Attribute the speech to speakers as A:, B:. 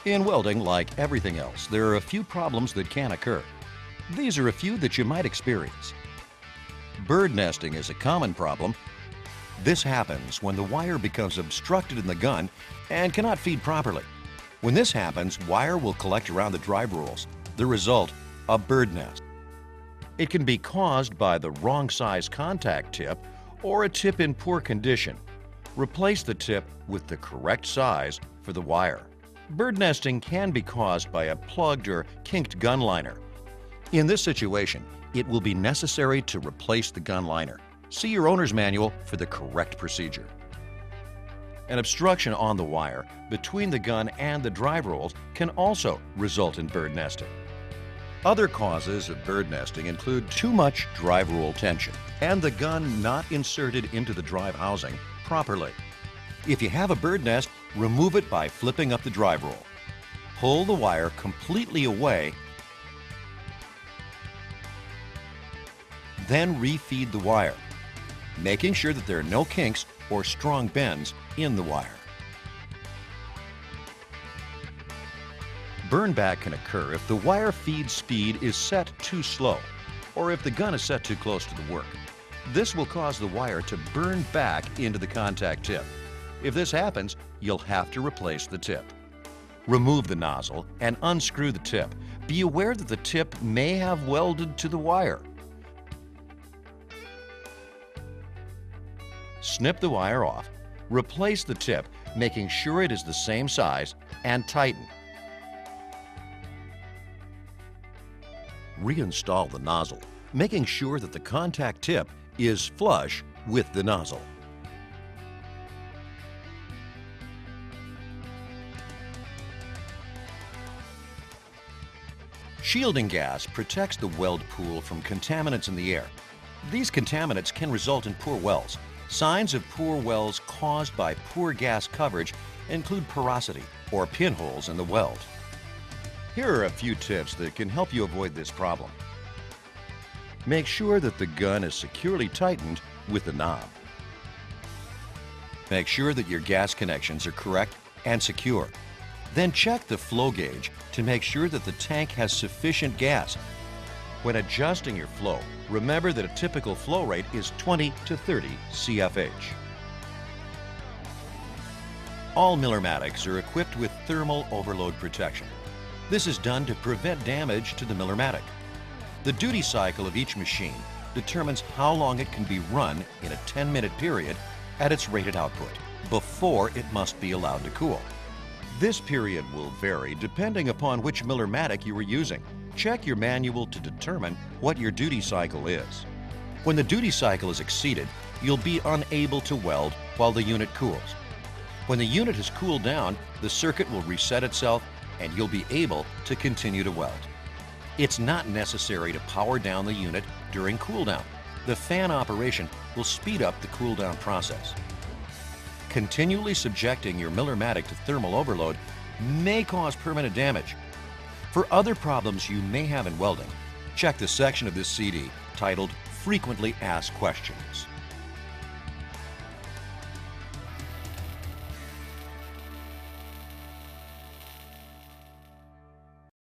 A: In welding, like everything else, there are a few problems that can occur. These are a few that you might experience. Bird nesting is a common problem. This happens when the wire becomes obstructed in the gun and cannot feed properly. When this happens, wire will collect around the drive rolls. The result, a bird nest. It can be caused by the wrong size contact tip or a tip in poor condition. Replace the tip with the correct size for the wire. Bird nesting can be caused by a plugged or kinked gun liner. In this situation, it will be necessary to replace the gun liner. See your owner's manual for the correct procedure. An obstruction on the wire between the gun and the drive rolls can also result in bird nesting. Other causes of bird nesting include too much drive roll tension and the gun not inserted into the drive housing properly. If you have a bird nest, remove it by flipping up the drive roll. Pull the wire completely away, then refeed the wire, making sure that there are no kinks or strong bends in the wire. Burn back can occur if the wire feed speed is set too slow or if the gun is set too close to the work. This will cause the wire to burn back into the contact tip. If this happens, you'll have to replace the tip. Remove the nozzle and unscrew the tip. Be aware that the tip may have welded to the wire. Snip the wire off, replace the tip, making sure it is the same size, and tighten. Reinstall the nozzle, making sure that the contact tip is flush with the nozzle. Shielding gas protects the weld pool from contaminants in the air. These contaminants can result in poor welds. Signs of poor welds caused by poor gas coverage include porosity or pinholes in the weld. Here are a few tips that can help you avoid this problem. Make sure that the gun is securely tightened with the knob. Make sure that your gas connections are correct and secure. Then check the flow gauge to make sure that the tank has sufficient gas. When adjusting your flow, remember that a typical flow rate is 20 to 30 CFH. All Millermatics are equipped with thermal overload protection. This is done to prevent damage to the Millermatic. The duty cycle of each machine determines how long it can be run in a 10-minute period at its rated output before it must be allowed to cool. This period will vary depending upon which Millermatic you are using. Check your manual to determine what your duty cycle is. When the duty cycle is exceeded, you'll be unable to weld while the unit cools. When the unit has cooled down, the circuit will reset itself and you'll be able to continue to weld. It's not necessary to power down the unit during cool down. The fan operation will speed up the cool down process. Continually subjecting your Millermatic to thermal overload may cause permanent damage. For other problems you may have in welding, check the section of this CD titled Frequently Asked Questions.